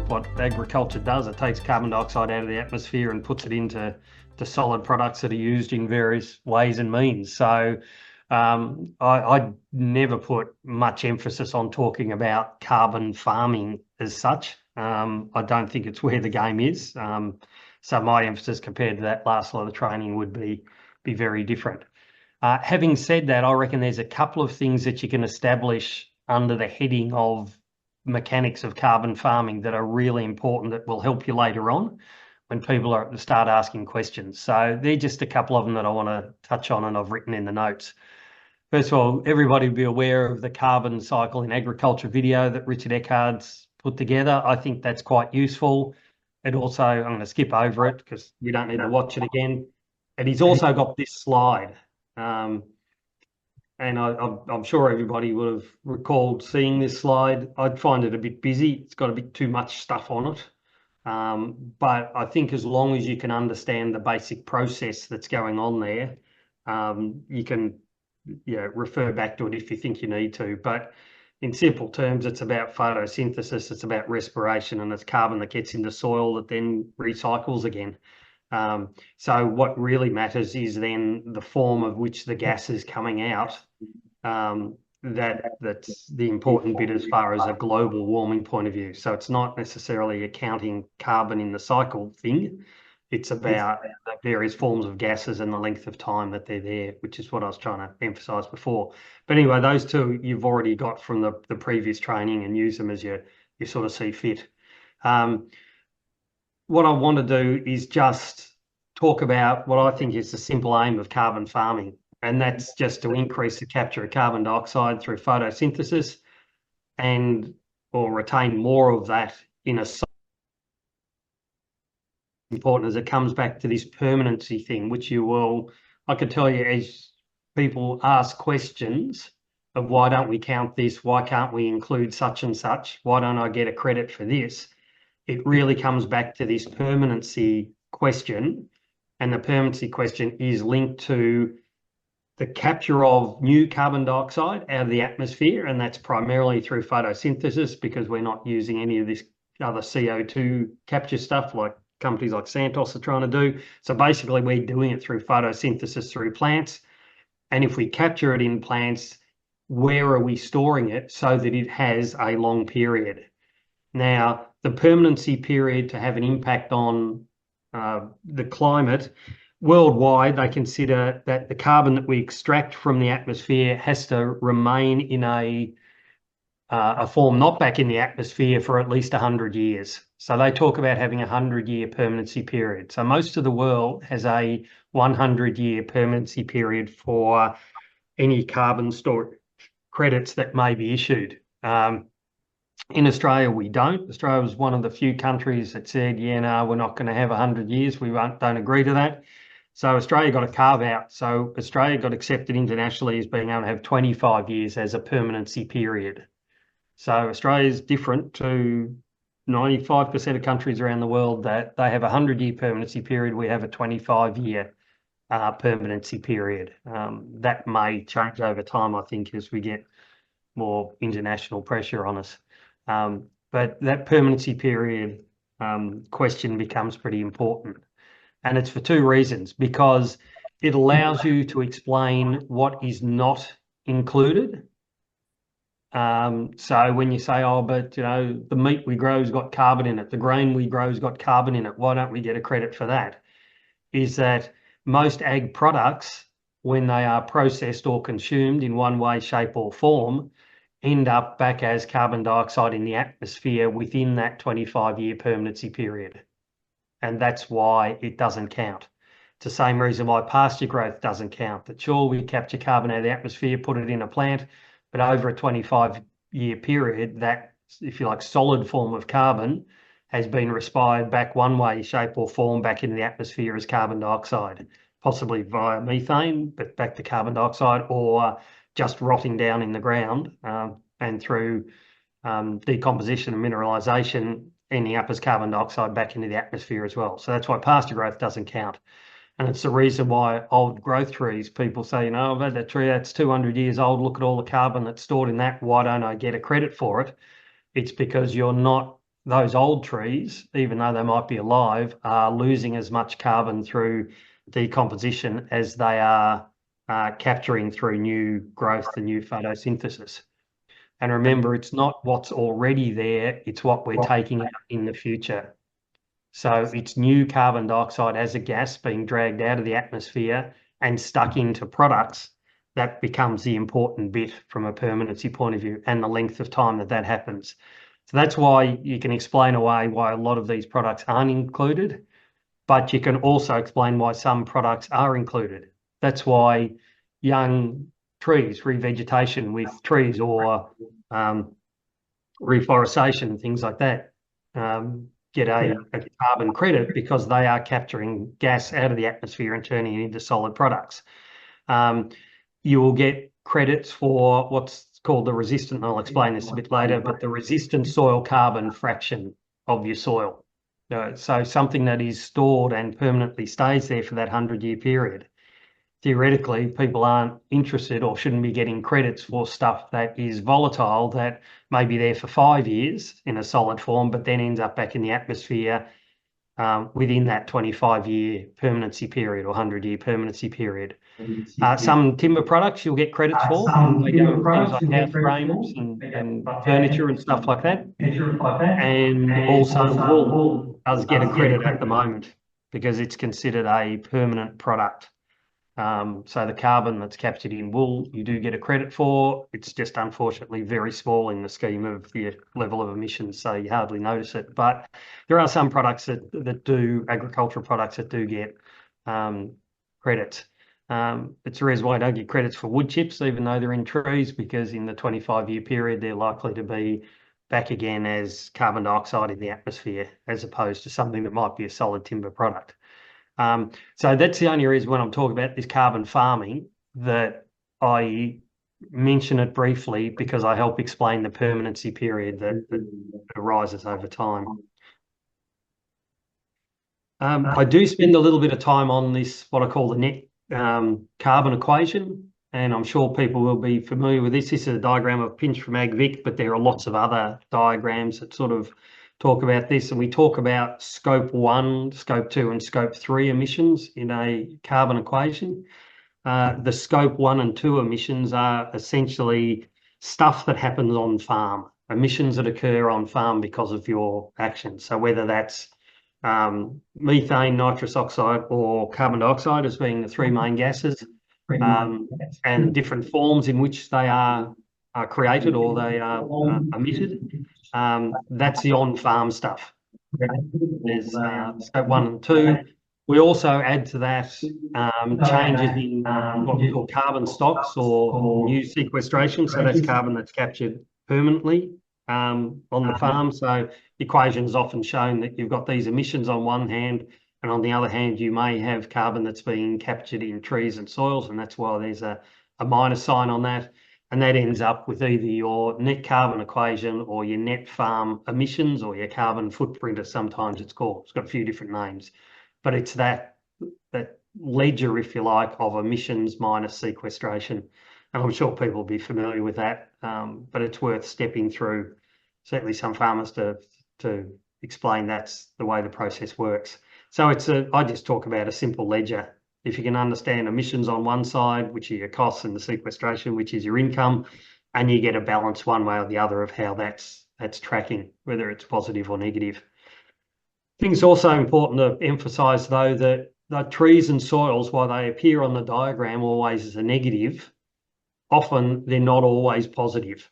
What agriculture does, it takes carbon dioxide out of the atmosphere and puts it into solid products that are used in various ways and means. So I never put much emphasis on talking about carbon farming as such. I don't think it's where the game is. So my emphasis compared to that last lot of training would be very different. Having said that, I reckon there's a couple of things that you can establish under the heading of mechanics of carbon farming that are really important that will help you later on when people are start asking questions. So they're just a couple of them that I want to touch on and I've written in the notes. First of all, everybody will be aware of the carbon cycle in agriculture video that Richard Eckard's put together. I think that's quite useful. It also, I'm going to skip over it because we don't need to watch it again. And he's also got this slide. And I'm sure everybody would have recalled seeing this slide. I'd find it a bit busy. It's got a bit too much stuff on it. But I think as long as you can understand the basic process that's going on there, you can refer back to it if you think you need to. But in simple terms, it's about photosynthesis, it's about respiration, and it's carbon that gets into soil that then recycles again. So what really matters is then the form of which the gas is coming out. That's the important bit as far as a global warming point of view. So it's not necessarily accounting carbon in the cycle thing. It's about the various forms of gases and the length of time that they're there, which is what I was trying to emphasize before. But anyway, those two you've already got from the previous training and use them as you sort of see fit. What I want to do is just talk about what I think is the simple aim of carbon farming, and that's just to increase the capture of carbon dioxide through photosynthesis or retain more of that in a important as it comes back to this permanency thing, which I could tell you as people ask questions of why don't we count this? Why can't we include such and such? Why don't I get a credit for this? It really comes back to this permanency question, and the permanency question is linked to the capture of new carbon dioxide out of the atmosphere, and that's primarily through photosynthesis because we're not using any of this other CO2 capture stuff like companies like Santos are trying to do. So basically we're doing it through photosynthesis through plants, and if we capture it in plants, where are we storing it so that it has a long period? Now, the permanency period to have an impact on the climate, worldwide, they consider that the carbon that we extract from the atmosphere has to remain in a form not back in the atmosphere for at least 100 years. So they talk about having a 100-year permanency period. So most of the world has a 100-year permanency period for any carbon storage credits that may be issued. In Australia, we don't. Australia was one of the few countries that said, yeah, no, we're not going to have 100 years. We don't agree to that. So Australia got a carve out. So Australia got accepted internationally as being able to have 25 years as a permanency period. So Australia is different to 95% of countries around the world that they have a 100-year permanency period. We have a 25-year permanency period. That may change over time, I think, as we get more international pressure on us. But that permanency period question becomes pretty important. And it's for two reasons, because it allows you to explain what is not included. So when you say, oh, but the meat we grow has got carbon in it, the grain we grow has got carbon in it, why don't we get a credit for that? Is that most ag products, when they are processed or consumed in one way, shape or form, end up back as carbon dioxide in the atmosphere within that 25-year permanency period. And that's why it doesn't count. It's the same reason why pasture growth doesn't count. That sure, we capture carbon out of the atmosphere, put it in a plant, but over a 25-year period, that, if you like, solid form of carbon has been respired back one way, shape or form back into the atmosphere as carbon dioxide, possibly via methane, but back to carbon dioxide, or just rotting down in the ground and through decomposition and mineralisation ending up as carbon dioxide back into the atmosphere as well. So that's why pasture growth doesn't count. And it's the reason why old growth trees, people say, I've had that tree that's 200 years old. Look at all the carbon that's stored in that. Why don't I get a credit for it? It's because you're not, those old trees, even though they might be alive, are losing as much carbon through decomposition as they are capturing through new growth and new photosynthesis. And remember, it's not what's already there, it's what we're taking out in the future. So it's new carbon dioxide as a gas being dragged out of the atmosphere and stuck into products. That becomes the important bit from a permanency point of view, and the length of time that happens. So that's why you can explain away why a lot of these products aren't included, but you can also explain why some products are included. That's why young trees, revegetation with trees, or reforestation, things like that, get a carbon credit because they are capturing gas out of the atmosphere and turning it into solid products. You will get credits for what's called the resistant, and I'll explain this a bit later, but the resistant soil carbon fraction of your soil. So something that is stored and permanently stays there for that 100-year period. Theoretically, people aren't interested or shouldn't be getting credits for stuff that is volatile, that may be there for 5 years in a solid form, but then ends up back in the atmosphere within that 25-year permanency period or 100-year permanency period. Some timber products you'll get credits for. They go with things like house frames and furniture and stuff like that. And also wool does get a credit at the moment because it's considered a permanent product. So the carbon that's captured in wool, you do get a credit for. It's just unfortunately very small in the scheme of the level of emissions, so you hardly notice it. But there are some products that do, agricultural products that do get credits. It's the reason why I don't get credits for wood chips, even though they're in trees, because in the 25-year period, they're likely to be back again as carbon dioxide in the atmosphere, as opposed to something that might be a solid timber product. So that's the only reason when I'm talking about this carbon farming that I mention it briefly, because I help explain the permanency period that arises over time. I do spend a little bit of time on this, what I call the net carbon equation, and I'm sure people will be familiar with this. This is a diagram I've pinched from AgVic, but there are lots of other diagrams that sort of talk about this, and we talk about scope 1, scope 2 and scope 3 emissions in a carbon equation. The scope 1 and 2 emissions are essentially stuff that happens on farm, emissions that occur on farm because of your actions. So whether that's methane, nitrous oxide or carbon dioxide as being the three main gases, and different forms in which they are created or they are emitted. That's the on-farm stuff. There's scope 1 and 2. We also add to that changes in what we call carbon stocks or new sequestration. So that's carbon that's captured permanently on the farm. So the equation is often shown that you've got these emissions on one hand, and on the other hand, you may have carbon that's being captured in trees and soils, and that's why there's a minus sign on that. And that ends up with either your net carbon equation or your net farm emissions, or your carbon footprint, as sometimes it's called. It's got a few different names, but it's that ledger, if you like, of emissions minus sequestration. And I'm sure people will be familiar with that, but it's worth stepping through, certainly some farmers, to explain that's the way the process works. So I just talk about a simple ledger. If you can understand emissions on one side, which are your costs, and the sequestration, which is your income, and you get a balance one way or the other of how that's tracking, whether it's positive or negative. I think it's also important to emphasise, though, that the trees and soils, while they appear on the diagram always as a negative, often they're not always positive.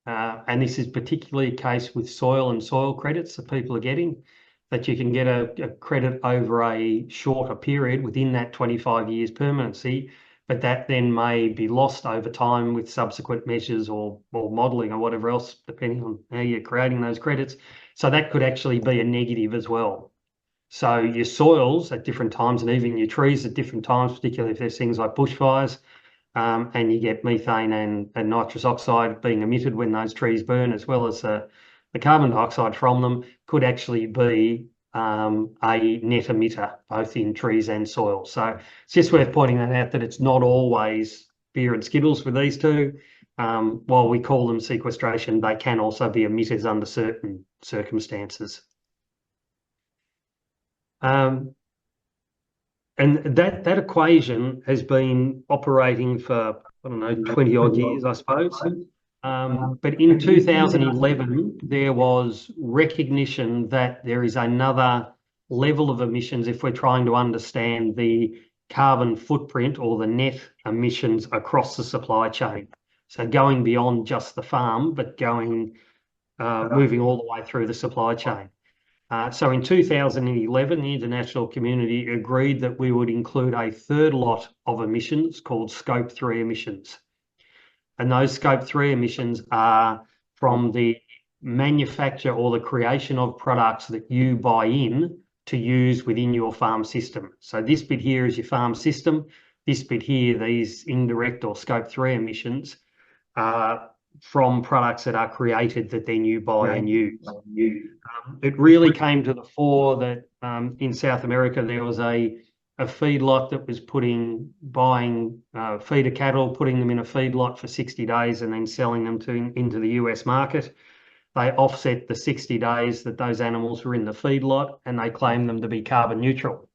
And this is particularly the case with soil and soil credits that people are getting, that you can get a credit over a shorter period within that 25 years permanency, but that then may be lost over time with subsequent measures or modelling or whatever else, depending on how you're creating those credits. So that could actually be a negative as well. So your soils at different times, and even your trees at different times, particularly if there's things like bushfires, and you get methane and nitrous oxide being emitted when those trees burn, as well as the carbon dioxide from them, could actually be a net emitter, both in trees and soil. So it's just worth pointing that out, that it's not always beer and skittles with these two. While we call them sequestration, they can also be emitters under certain circumstances. And that equation has been operating for, I don't know, 20 odd years, I suppose. But in 2011, there was recognition that there is another level of emissions if we're trying to understand the carbon footprint or the net emissions across the supply chain. So going beyond just the farm, but moving all the way through the supply chain. So in 2011, the international community agreed that we would include a third lot of emissions called Scope 3 emissions. And those Scope 3 emissions are from the manufacture or the creation of products that you buy in to use within your farm system. So this bit here is your farm system. This bit here, these indirect or Scope 3 emissions, are from products that are created that then you buy and use. It really came to the fore that in South America there was a feedlot that was buying feeder cattle, putting them in a feedlot for 60 days and then selling them into the US market. They offset the 60 days that those animals were in the feedlot, and they claimed them to be carbon neutral.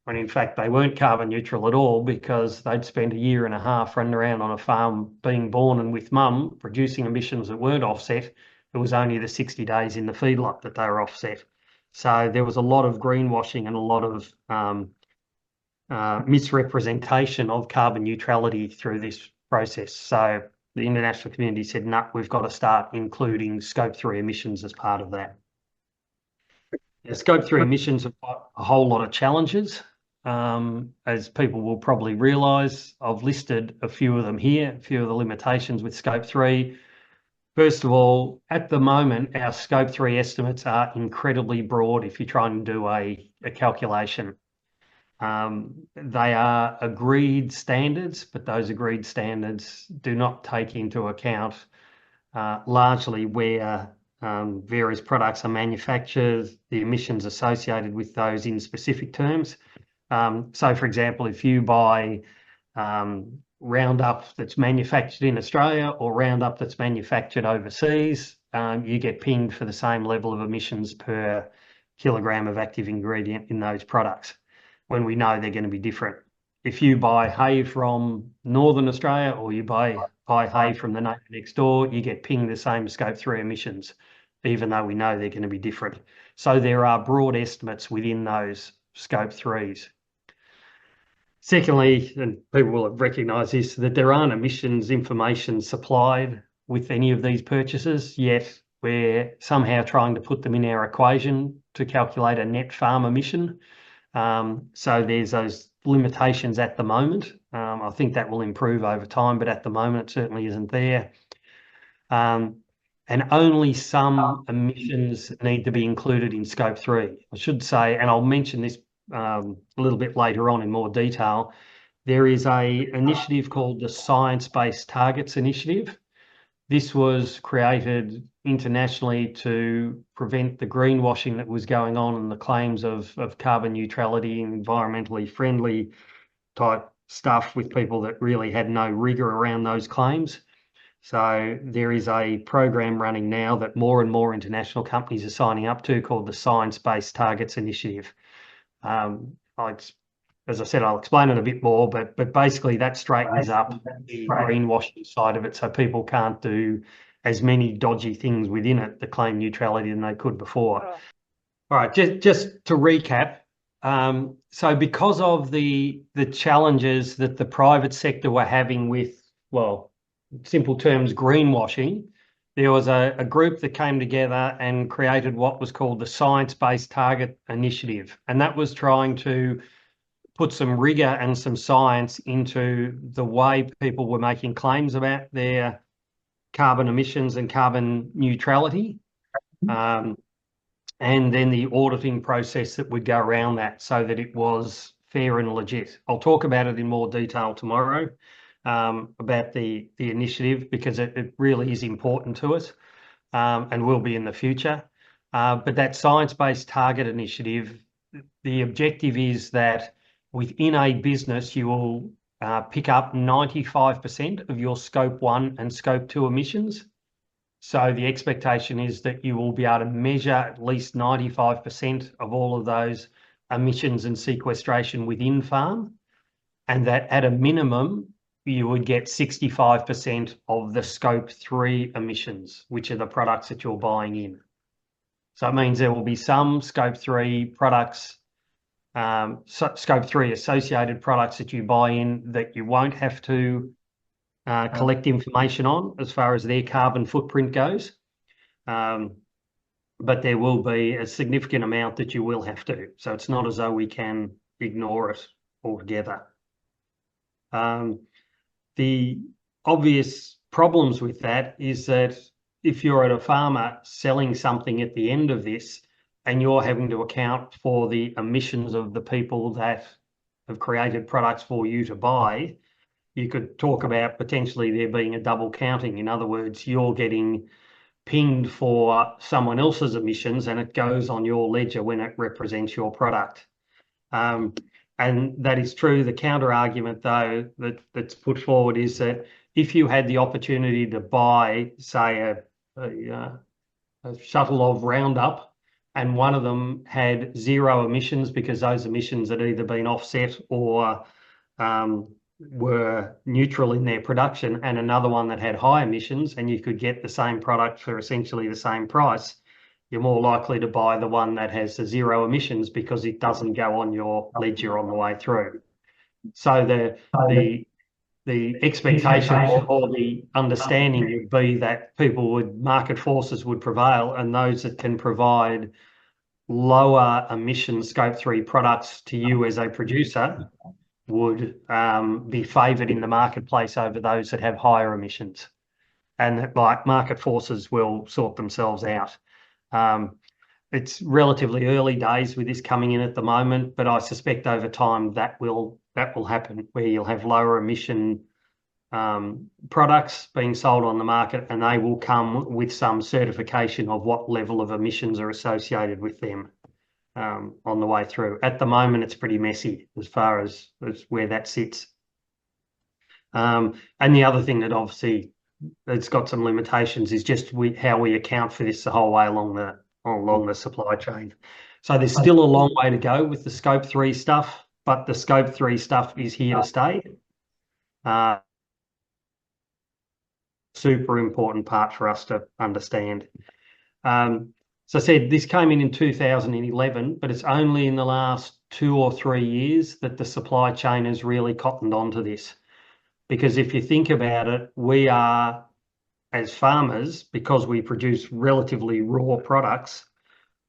When in fact they weren't carbon neutral at all, because they'd spent a year and a half running around on a farm being born and with mum producing emissions that weren't offset. It was only the 60 days in the feedlot that they were offset. So there was a lot of greenwashing and a lot of misrepresentation of carbon neutrality through this process. So the international community said, no, we've got to start including Scope 3 emissions as part of that. Now, Scope 3 emissions have got a whole lot of challenges. As people will probably realise, I've listed a few of them here, a few of the limitations with Scope 3. First of all, at the moment, our Scope 3 estimates are incredibly broad if you're trying to do a calculation. They are agreed standards, but those agreed standards do not take into account largely where various products are manufactured, the emissions associated with those in specific terms. So, for example, if you buy Roundup that's manufactured in Australia or Roundup that's manufactured overseas, you get pinged for the same level of emissions per kilogram of active ingredient in those products, when we know they're going to be different. If you buy hay from Northern Australia or you buy hay from the neighbour next door, you get pinged the same Scope 3 emissions, even though we know they're going to be different. So there are broad estimates within those Scope 3s. Secondly, and people will have recognised this, that there aren't emissions information supplied with any of these purchases, yet we're somehow trying to put them in our equation to calculate a net farm emission. So there's those limitations at the moment. I think that will improve over time, but at the moment it certainly isn't there. And only some emissions need to be included in Scope 3. I should say, and I'll mention this a little bit later on in more detail, there is an initiative called the Science-Based Targets Initiative. This was created internationally to prevent the greenwashing that was going on and the claims of carbon neutrality and environmentally friendly type stuff with people that really had no rigour around those claims. So there is a program running now that more and more international companies are signing up to, called the Science-Based Targets Initiative. As I said, I'll explain it a bit more, but basically that straightens up the greenwashing side of it, so people can't do as many dodgy things within it to claim neutrality than they could before. All right, just to recap, so because of the challenges that the private sector were having with, well, simple terms, greenwashing, there was a group that came together and created what was called the Science-Based Target Initiative. And that was trying to put some rigour and some science into the way people were making claims about their carbon emissions and carbon neutrality, and then the auditing process that would go around that so that it was fair and legit. I'll talk about it in more detail tomorrow, about the initiative, because it really is important to us, and will be in the future. But that science-based target initiative, the objective is that within a business, you will pick up 95% of your scope 1 and scope 2 emissions. So the expectation is that you will be able to measure at least 95% of all of those emissions and sequestration within farm, and that at a minimum, you would get 65% of the scope 3 emissions, which are the products that you're buying in. So it means there will be some scope 3 products, scope 3 associated products that you buy in that you won't have to collect information on as far as their carbon footprint goes. But there will be a significant amount that you will have to. So it's not as though we can ignore it altogether. The obvious problems with that is that if you're at a farmer selling something at the end of this and you're having to account for the emissions of the people that have created products for you to buy, you could talk about potentially there being a double counting. In other words, you're getting pinged for someone else's emissions and it goes on your ledger when it represents your product. And that is true. The counter argument, though, that's put forward is that if you had the opportunity to buy, say, a shuttle of Roundup, and one of them had 0 emissions because those emissions had either been offset or were neutral in their production, and another one that had high emissions, and you could get the same product for essentially the same price, you're more likely to buy the one that has the 0 emissions because it doesn't go on your ledger on the way through. So the expectation or the understanding would be that market forces would prevail, and those that can provide lower emission scope 3 products to you as a producer would be favoured in the marketplace over those that have higher emissions, and that like market forces will sort themselves out. It's relatively early days with this coming in at the moment, but I suspect over time that will happen, where you'll have lower emission products being sold on the market, and they will come with some certification of what level of emissions are associated with them on the way through. At the moment, it's pretty messy as far as where that sits. And the other thing that obviously it's got some limitations is just how we account for this the whole way along the supply chain. So there's still a long way to go with the scope 3 stuff, but the scope 3 stuff is here to stay. Super important part for us to understand. So I said this came in 2011, but it's only in the last 2 or 3 years that the supply chain has really cottoned onto this. Because if you think about it, we are, as farmers, because we produce relatively raw products,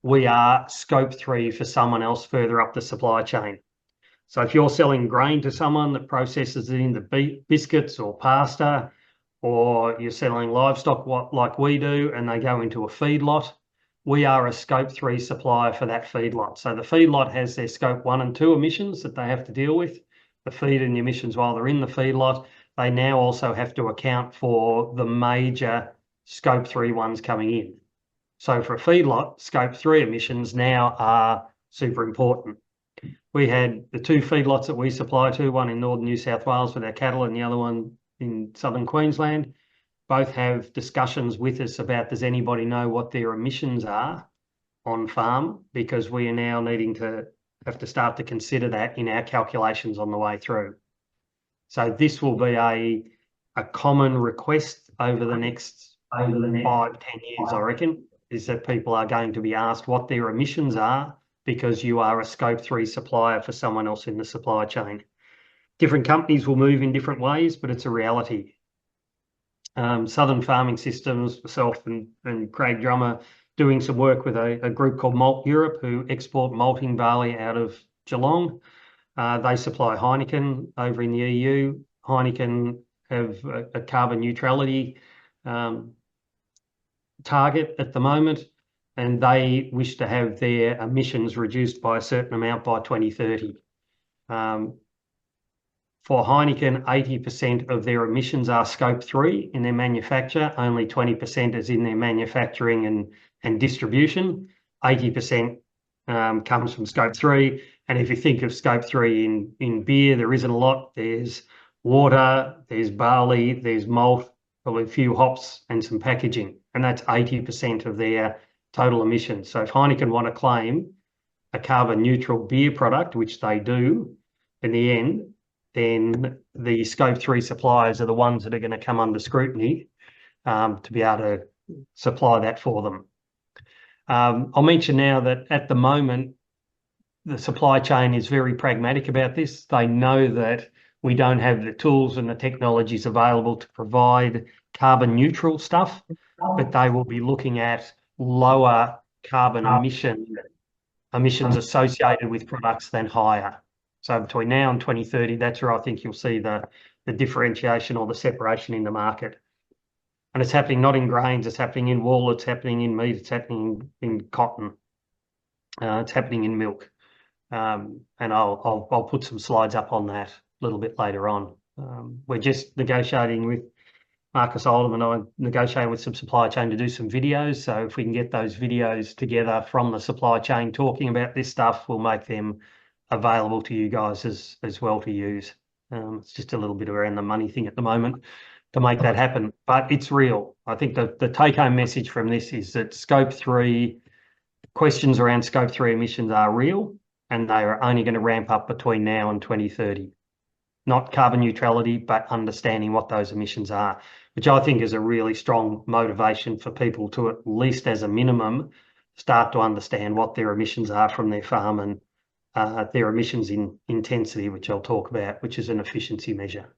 we are scope 3 for someone else further up the supply chain. So if you're selling grain to someone that processes it into biscuits or pasta, or you're selling livestock like we do and they go into a feedlot, we are a scope 3 supplier for that feedlot. So the feedlot has their scope 1 and 2 emissions that they have to deal with, the feed and the emissions while they're in the feedlot. They now also have to account for the major scope 3 ones coming in. So for a feedlot, scope 3 emissions now are super important. We had the 2 feedlots that we supply to, one in northern New South Wales with our cattle and the other one in southern Queensland. Both have discussions with us about, does anybody know what their emissions are on farm? Because we are now have to start to consider that in our calculations on the way through. So this will be a common request over the next 5-10 years, I reckon, is that people are going to be asked what their emissions are because you are a scope 3 supplier for someone else in the supply chain. Different companies will move in different ways, but it's a reality. Southern Farming Systems, myself and Craig Drummer, doing some work with a group called Malt Europe, who export malting barley out of Geelong. They supply Heineken over in the EU. Heineken have a carbon neutrality target at the moment, and they wish to have their emissions reduced by a certain amount by 2030. For Heineken, 80% of their emissions are scope 3 in their manufacture. Only 20% is in their manufacturing and distribution. 80% comes from scope 3. And if you think of scope 3 in beer, there isn't a lot. There's water, there's barley, there's malt, probably a few hops and some packaging. And that's 80% of their total emissions. So if Heineken want to claim a carbon neutral beer product, which they do in the end, then the scope 3 suppliers are the ones that are going to come under scrutiny to be able to supply that for them. I'll mention now that at the moment, the supply chain is very pragmatic about this. They know that we don't have the tools and the technologies available to provide carbon neutral stuff, but they will be looking at lower carbon emissions associated with products than higher. So between now and 2030, that's where I think you'll see the differentiation or the separation in the market. And it's happening not in grains, it's happening in wool, it's happening in meat, it's happening in cotton, it's happening in milk. And I'll put some slides up on that a little bit later on. We're just negotiating with Marcus Oldham and I negotiating with some supply chain to do some videos. So if we can get those videos together from the supply chain talking about this stuff, we'll make them available to you guys as well to use. It's just a little bit around the money thing at the moment to make that happen, but it's real. I think the take-home message from this is that scope 3, questions around scope 3 emissions are real, and they are only going to ramp up between now and 2030. Not carbon neutrality, but understanding what those emissions are, which I think is a really strong motivation for people to, at least as a minimum, start to understand what their emissions are from their farm and their emissions in intensity, which I'll talk about, which is an efficiency measure.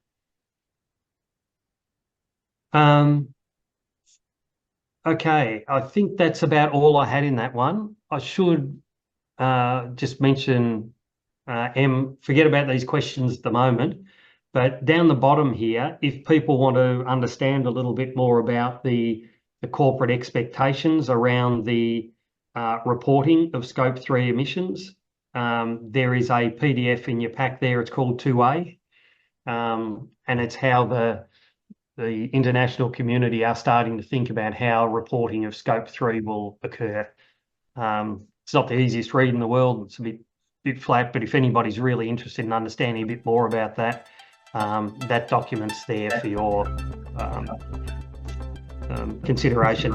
Okay, I think that's about all I had in that one. I should just mention, forget about these questions at the moment, but down the bottom here, if people want to understand a little bit more about the corporate expectations around the reporting of scope 3 emissions, there is a PDF in your pack there. It's called 2A, and it's how the international community are starting to think about how reporting of scope 3 will occur. It's not the easiest read in the world. It's a bit flat, but if anybody's really interested in understanding a bit more about that, that document's there for your consideration.